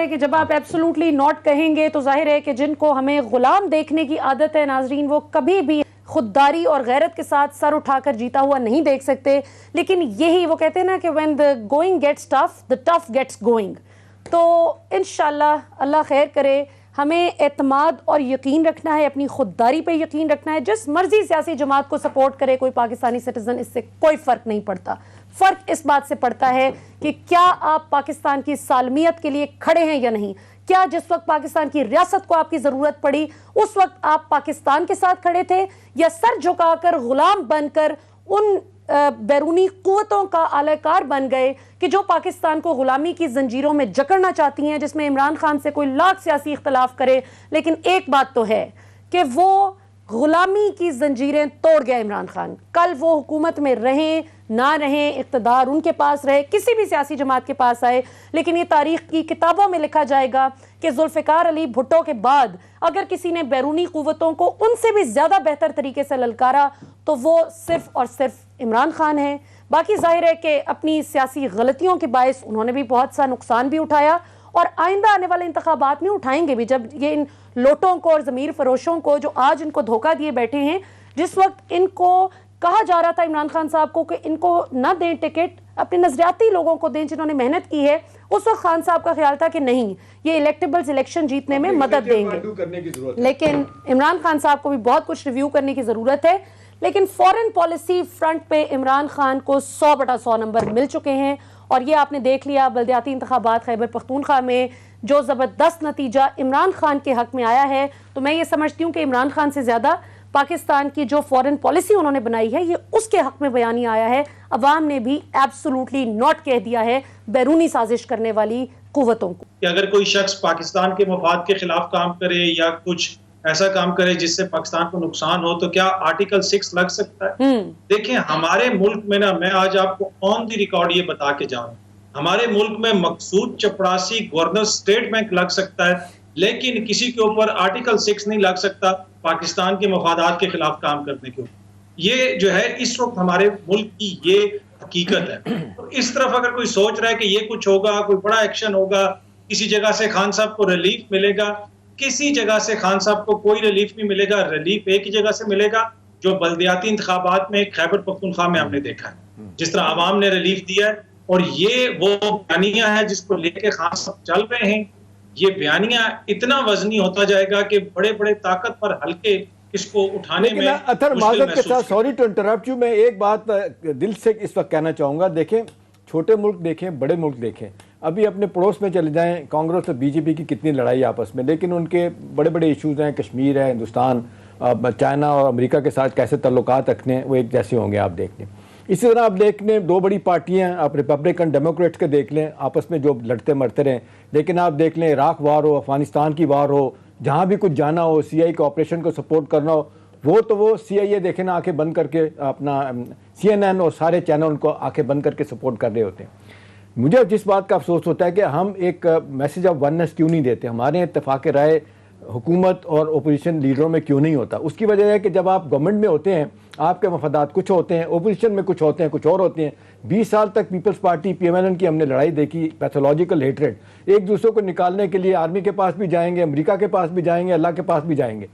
ہے کہ جب آپ ایبسولوٹلی ناٹ کہیں گے تو ظاہر ہے کہ جن کو ہمیں غلام دیکھنے کی عادت ہے ناظرین، وہ کبھی بھی خودداری اور غیرت کے ساتھ سر اٹھا کر جیتا ہوا نہیں دیکھ سکتے. لیکن یہی وہ کہتے ہیں نا کہ when the going gets tough, the tough gets going. تو انشاءاللہ اللہ خیر کرے. ہمیں اعتماد اور یقین رکھنا ہے، اپنی خودداری پہ یقین رکھنا ہے. جس مرضی سیاسی جماعت کو سپورٹ کرے کوئی پاکستانی سٹیزن، اس سے کوئی فرق نہیں پڑتا. فرق اس بات سے پڑتا ہے کہ کیا آپ پاکستان کی سالمیت کے لیے کھڑے ہیں یا نہیں. کیا جس وقت پاکستان کی ریاست کو آپ کی ضرورت پڑی اس وقت آپ پاکستان کے ساتھ کھڑے تھے، یا سر جھکا کر غلام بن کر ان بیرونی قوتوں کا اعلی کار بن گئے کہ جو پاکستان کو غلامی کی زنجیروں میں جکڑنا چاہتی ہیں، جس میں عمران خان سے کوئی لاکھ سیاسی اختلاف کرے. لیکن ایک بات تو ہے کہ وہ غلامی کی زنجیریں توڑ گیا عمران خان. کل وہ حکومت میں رہیں نہ رہیں، اقتدار ان کے پاس رہے، کسی بھی سیاسی جماعت کے پاس آئے، لیکن یہ تاریخ کی کتابوں میں لکھا جائے گا کہ ذوالفقار علی بھٹو کے بعد اگر کسی نے بیرونی قوتوں کو ان سے بھی زیادہ بہتر طریقے سے للکارا تو وہ صرف اور صرف عمران خان ہے. باقی ظاہر ہے کہ اپنی سیاسی غلطیوں کے باعث انہوں نے بھی بہت سا نقصان بھی اٹھایا، اور آئندہ آنے والے انتخابات میں اٹھائیں گے بھی. جب یہ ان لوٹوں کو اور ضمیر فروشوں کو جو آج ان کو دھوکہ دیے بیٹھے ہیں، جس وقت ان کو کہا جا رہا تھا عمران خان صاحب کو کہ ان کو نہ دیں ٹکٹ، اپنے نظریاتی لوگوں کو دیں جنہوں نے محنت کی ہے، اس وقت خان صاحب کا خیال تھا کہ نہیں یہ الیکٹیبلز الیکشن جیتنے میں مدد دیں گے. لیکن عمران خان صاحب کو بھی بہت کچھ ریویو کرنے کی ضرورت ہے. لیکن فورن پالیسی فرنٹ پہ عمران خان کو 100/100 نمبر مل چکے ہیں، اور یہ آپ نے دیکھ لیا بلدیاتی انتخابات خیبر پختونخوا میں جو زبردست نتیجہ عمران خان کے حق میں آیا ہے. تو میں یہ سمجھتی ہوں کہ عمران خان سے زیادہ پاکستان کی جو فورن پالیسی انہوں نے بنائی ہے یہ اس کے حق میں بیانی آیا ہے. عوام نے بھی ایبسولوٹلی ناٹ کہہ دیا ہے بیرونی سازش کرنے والی قوتوں کو. کہ اگر کوئی شخص پاکستان کے مفاد کے خلاف کام کرے یا کچھ ایسا کام کرے جس سے پاکستان کو نقصان ہو تو کیا آرٹیکل 6 لگ سکتا ہے؟ دیکھیں ہمارے ملک میں میں آج آپ کو آن دی ریکارڈ یہ بتا کے جاؤں، ہمارے ملک میں مقصود چپڑاسی گورنر اسٹیٹ بینک لگ سکتا ہے، لیکن کسی کے اوپر آرٹیکل 6 نہیں لگ سکتا پاکستان کے مفادات کے خلاف کام کرنے کے اوپر. یہ جو ہے اس وقت ہمارے ملک کی یہ حقیقت ہے. اس طرف اگر کوئی سوچ رہا ہے کہ یہ کچھ ہوگا، کوئی بڑا ایکشن ہوگا، کسی جگہ سے خان صاحب کو ریلیف ملے گا، کسی جگہ سے خان صاحب کو کوئی ریلیف نہیں ملے گا. ریلیف ایک ہی جگہ سے ملے گا جو بلدیاتی انتخابات میں خیبر پختونخوا میں ہم نے دیکھا ہے، جس طرح عوام نے ریلیف دیا ہے. اور یہ وہ بیانیہ ہے جس کو لے کے خان صاحب چل رہے ہیں. یہ بیانیہ اتنا وزنی ہوتا جائے گا کہ بڑے بڑے طاقت پر ہلکے اس کو اٹھانے میں اطہر معذرت کے ساتھ سوری ٹو انٹرپٹ یو، میں ایک بات دل سے اس وقت کہنا چاہوں گا. دیکھیں چھوٹے ملک دیکھیں، بڑے ملک دیکھیں، ابھی اپنے پڑوس میں چلے جائیں، کانگریس اور بی جے پی کی کتنی لڑائی آپس میں، لیکن ان کے بڑے بڑے ایشوز ہیں. کشمیر ہے، ہندوستان، چائنا اور امریکہ کے ساتھ کیسے تعلقات رکھنے وہ ایک جیسے ہوں گے آپ دیکھ لیں. اسی طرح آپ دیکھ لیں دو بڑی پارٹیاں آپ ریپبلکن ڈیموکریٹس کے دیکھ لیں، آپس میں جو لڑتے مرتے رہیں. لیکن آپ دیکھ لیں عراق وار ہو، افغانستان کی وار ہو، جہاں بھی کچھ جانا ہو، سی آئی کے آپریشن کو سپورٹ کرنا ہو، وہ سی آئی اے دیکھیں نا آنکھیں بند کر کے، اپنا سی این این اور سارے چینل ان کو آنکھیں بند کر کے سپورٹ کر رہے ہوتے ہیں. مجھے جس بات کا افسوس ہوتا ہے کہ ہم ایک میسیج آف وننس کیوں نہیں دیتے، ہمارے اتفاق رائے حکومت اور اپوزیشن لیڈروں میں کیوں نہیں ہوتا. اس کی وجہ ہے کہ جب آپ گورنمنٹ میں ہوتے ہیں آپ کے مفادات کچھ ہوتے ہیں، اپوزیشن میں کچھ ہوتے ہیں، کچھ اور ہوتے ہیں. 20 سال تک Peoples Party P M L N کی ہم نے لڑائی دیکھی، پیتھولوجیکل ہیٹریڈ، ایک دوسرے کو نکالنے کے لیے آرمی کے پاس بھی جائیں گے، امریکہ کے پاس بھی جائیں گے، اللہ کے پاس بھی جائیں گے.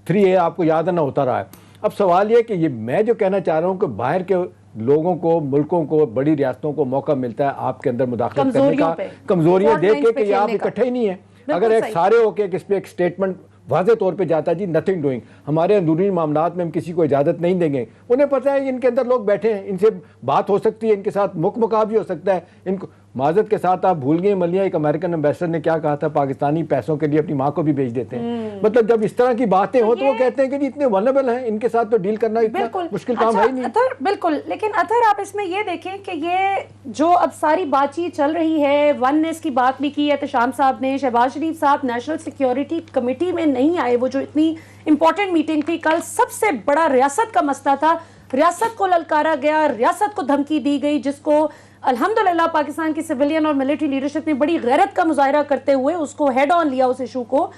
3A آپ کو یاد ہے نہ ہوتا رہا ہے. اب سوال یہ کہ یہ میں جو کہنا چاہ رہا ہوں کہ باہر کے لوگوں کو، ملکوں کو، بڑی ریاستوں کو موقع ملتا ہے آپ کے اندر مداخلت کرنے کا، کمزوریاں دیکھ کے کہ آپ اکٹھے ہی نہیں ہیں. اگر ایک سارے ہو کے اس پہ ایک سٹیٹمنٹ واضح طور پہ جاتا ہے جی نتھنگ ڈوئنگ، ہمارے اندرونی معاملات میں ہم کسی کو اجازت نہیں دیں گے. انہیں پتہ ہے ان کے اندر لوگ بیٹھے ہیں، ان سے بات ہو سکتی ہے، ان کے ساتھ مکہ بھی ہو سکتا ہے. ان کو معذرت کے ساتھ آپ بھول گئے ملیہ ایک امریکن ایمبیسڈر نے کیا کہا تھا، پاکستانی پیسوں کے لیے اپنی ماں کو بھی بیچ دیتے ہیں. مطلب جب اس طرح کی باتیں ہوں تو وہ کہتے ہیں کہ جی اتنے ولنریبل ہیں، ان کے ساتھ تو ڈیل کرنا اتنا مشکل کام ہے ہی نہیں. بالکل. لیکن اطہر آپ اس میں یہ دیکھیں کہ یہ جو اب ساری بات چیت چل رہی ہے، وننس کی بات بھی کی ہے احتشام صاحب نے، شہباز شریف صاحب نیشنل سیکیورٹی کمیٹی میں نہیں آئے، وہ جو اتنی امپورٹنٹ میٹنگ تھی. کل سب سے بڑا ریاست کا مسئلہ تھا، ریاست کو للکارا گیا، ریاست کو دھمکی دی گئی، جس کو الحمدللہ پاکستان کی سویلین اور ملٹری لیڈرشپ نے بڑی غیرت کا مظاہرہ کرتے ہوئے اس کو ہیڈ آن لیا اس ایشو کو.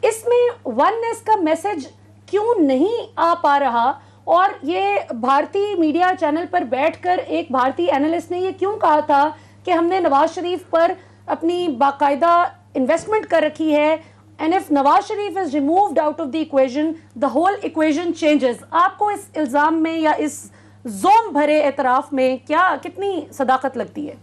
اس میں وننس کا میسج کیوں نہیں آ پا رہا؟ اور یہ بھارتی میڈیا چینل پر بیٹھ کر ایک بھارتی اینالسٹ نے یہ کیوں کہا تھا کہ ہم نے نواز شریف پر اپنی باقاعدہ انویسٹمنٹ کر رکھی ہے and if Nawaz Sharif is removed out of the equation the whole equation changes. آپ کو اس الزام میں یا اس زوم بھرے اعتراف میں کتنی صداقت لگتی ہے؟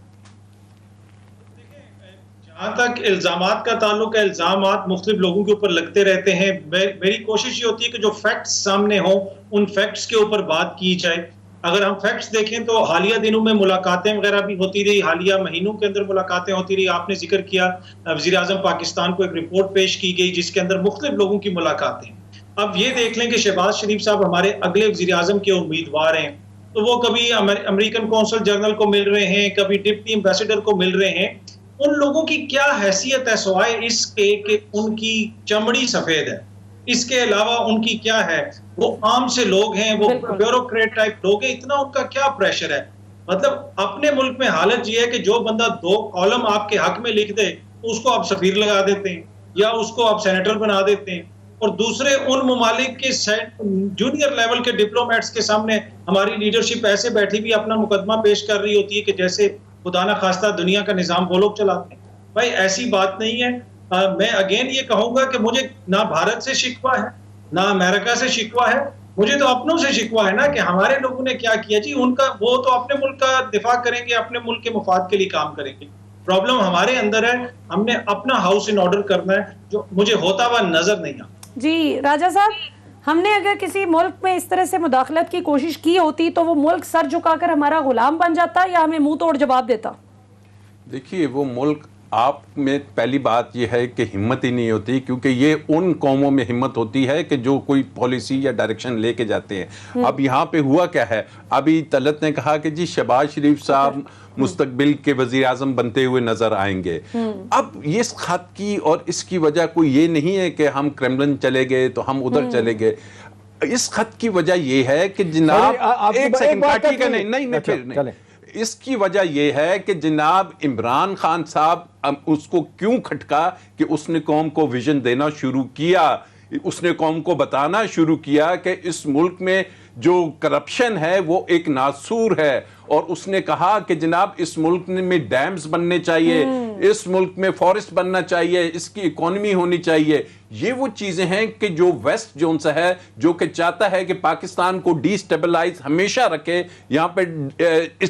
جہاں تک الزامات کا تعلق ہے، الزامات مختلف لوگوں کے اوپر لگتے رہتے ہیں. میری کوشش یہ ہوتی ہے کہ جو فیکٹس سامنے ہوں ان فیکٹس کے اوپر بات کی جائے. اگر ہم فیکٹس دیکھیں تو حالیہ دنوں میں ملاقاتیں وغیرہ بھی ہوتی رہی، حالیہ مہینوں کے اندر ملاقاتیں ہوتی رہی. آپ نے ذکر کیا وزیر اعظم پاکستان کو ایک رپورٹ پیش کی گئی جس کے اندر مختلف لوگوں کی ملاقاتیں. اب یہ دیکھ لیں کہ شہباز شریف صاحب ہمارے اگلے وزیر اعظم کے امیدوار ہیں، تو وہ کبھی امریکن کونسل جنرل کو مل رہے ہیں، کبھی ڈپٹی ایمبیسڈر کو مل رہے ہیں. ان لوگوں کی کیا حیثیت ہے سوائے اس کے کہ ان کی چمڑی سفید ہے؟ اس کے علاوہ ان کی کیا ہے؟ وہ عام سے لوگ ہیں، وہ بیوروکریٹ ٹائپ لوگ ہیں، اتنا ان کا کیا پریشر ہے؟ مطلب اپنے ملک میں حالت یہ ہے کہ جو بندہ 2 کالم آپ کے حق میں لکھ دے اس کو آپ سفیر لگا دیتے ہیں یا اس کو آپ سینیٹر بنا دیتے ہیں، اور دوسرے ان ممالک کے جونیئر لیول کے ڈپلومیٹس کے سامنے ہماری لیڈرشپ ایسے بیٹھی بھی اپنا مقدمہ پیش کر رہی ہوتی ہے کہ جیسے خدا نہ خواستہ دنیا کا نظام وہ لوگ چلاتے ہیں. بھائی ایسی بات نہیں ہے. میں اگین یہ کہوں گا کہ مجھے نہ بھارت سے شکوہ ہے نہ امریکہ سے شکوہ ہے، مجھے تو اپنوں سے شکوہ ہے نا کہ ہمارے لوگوں نے کیا کیا. جی ان کا وہ تو اپنے ملک کا دفاع کریں گے، اپنے ملک کے مفاد کے لیے کام کریں گے. پرابلم ہمارے اندر ہے، ہم نے اپنا ہاؤس ان آرڈر کرنا ہے جو مجھے ہوتا ہوا نظر نہیں آتا. جی راجہ صاحب، ہم نے اگر کسی ملک میں اس طرح سے مداخلت کی کوشش کی ہوتی تو وہ ملک سر جھکا کر ہمارا غلام بن جاتا یا ہمیں منہ توڑ جواب دیتا؟ دیکھیے وہ ملک آپ میں پہلی بات یہ ہے کہ ہمت ہی نہیں ہوتی، کیونکہ یہ ان قوموں میں ہمت ہوتی ہے کہ جو کوئی پالیسی یا ڈائریکشن لے کے جاتے ہیں. اب یہاں پہ ہوا کیا ہے، ابھی طلعت نے کہا کہ جی شہباز شریف صاحب مستقبل کے وزیر اعظم بنتے ہوئے نظر آئیں گے. اب اس خط کی اور اس کی وجہ کوئی یہ نہیں ہے کہ ہم کرملن چلے گئے تو ہم ادھر چلے گئے. اس خط کی وجہ یہ ہے کہ جناب ایک سیکنڈ اس کی وجہ یہ ہے کہ جناب عمران خان صاحب اس کو کیوں کھٹکا کہ اس نے قوم کو ویژن دینا شروع کیا، اس نے قوم کو بتانا شروع کیا کہ اس ملک میں جو کرپشن ہے وہ ایک ناسور ہے، اور اس نے کہا کہ جناب اس ملک میں ڈیمز بننے چاہیے، اس ملک میں فارسٹ بننا چاہیے، اس کی اکانومی ہونی چاہیے. یہ وہ چیزیں ہیں کہ جو ویسٹ جون سے ہے، جو کہ چاہتا ہے کہ پاکستان کو ڈی سٹیبلائز ہمیشہ رکھے، یہاں پہ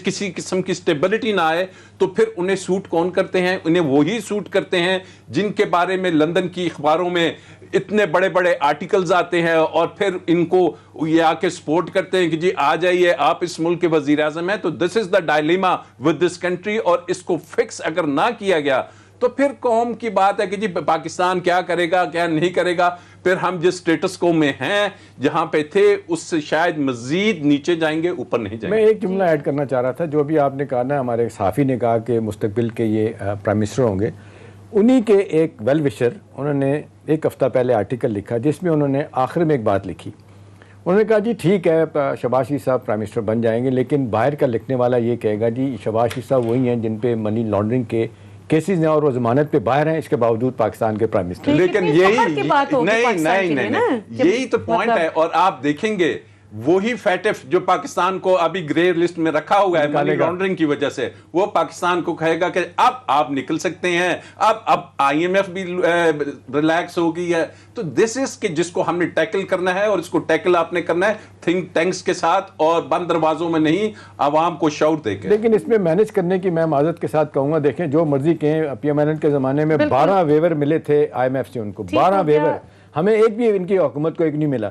کسی قسم کی سٹیبلٹی نہ آئے، تو پھر انہیں سوٹ کون کرتے ہیں؟ انہیں وہی سوٹ کرتے ہیں جن کے بارے میں لندن کی اخباروں میں اتنے بڑے بڑے آرٹیکلز آتے ہیں، اور پھر ان کو یہ آ کے سپورٹ کرتے ہیں کہ جی آ جائیے آپ اس ملک کے وزیر اعظم ہیں. تو دس از دا ڈائلیما ود دس کنٹری، اور اس کو فکس اگر نہ کیا گیا تو پھر قوم کی بات ہے کہ جی پاکستان کیا کرے گا کیا نہیں کرے گا. پھر ہم جس سٹیٹس کو میں ہیں جہاں پہ تھے اس سے شاید مزید نیچے جائیں گے، اوپر نہیں جائیں گے. میں ایک جملہ ایڈ کرنا چاہ رہا تھا، جو بھی آپ نے کہا نا، ہمارے صحافی نے کہا کہ مستقبل کے یہ پرائم منسٹر ہوں گے. انہی کے ایک ویل وشر انہوں نے ایک ہفتہ پہلے آرٹیکل لکھا جس میں انہوں نے آخر میں ایک بات لکھی. انہوں نے کہا جی ٹھیک ہے شہباز شریف صاحب پرائم منسٹر بن جائیں گے، لیکن باہر کا لکھنے والا یہ کہے گا جی شہباز شریف صاحب وہی ہیں جن پہ منی لانڈرنگ کے کیسز ہیں اور وہ ضمانت پہ باہر ہیں، اس کے باوجود پاکستان کے پرائم منسٹر. لیکن یہی تو پوائنٹ ہے. اور آپ دیکھیں گے وہی فیٹف جو پاکستان کو ابھی گرے لسٹ میں رکھا ہوا ہے منی لانڈرنگ کی وجہ سے، وہ پاکستان کو کہے گا کہ اب آپ نکل سکتے ہیں، اب آئی ایم ایف بھی ریلیکس ہو گئی ہے. تو دس از کہ جس کو ہم نے ٹیکل کرنا ہے، اور اس کو ٹیکل آپ نے کرنا ہے تھنک ٹینکس کے ساتھ اور بند دروازوں میں نہیں، عوام کو شعور دے کے. لیکن اس میں مینج کرنے کی میں معذرت کے ساتھ کہوں گا، دیکھیں جو مرضی کہیں، پی ایم ایل این کے زمانے میں 12 ویور ملے تھے آئی ایم ایف سے، ان کو 12 ویور، ہمیں ایک بھی ان کی حکومت کو ایک نہیں ملا.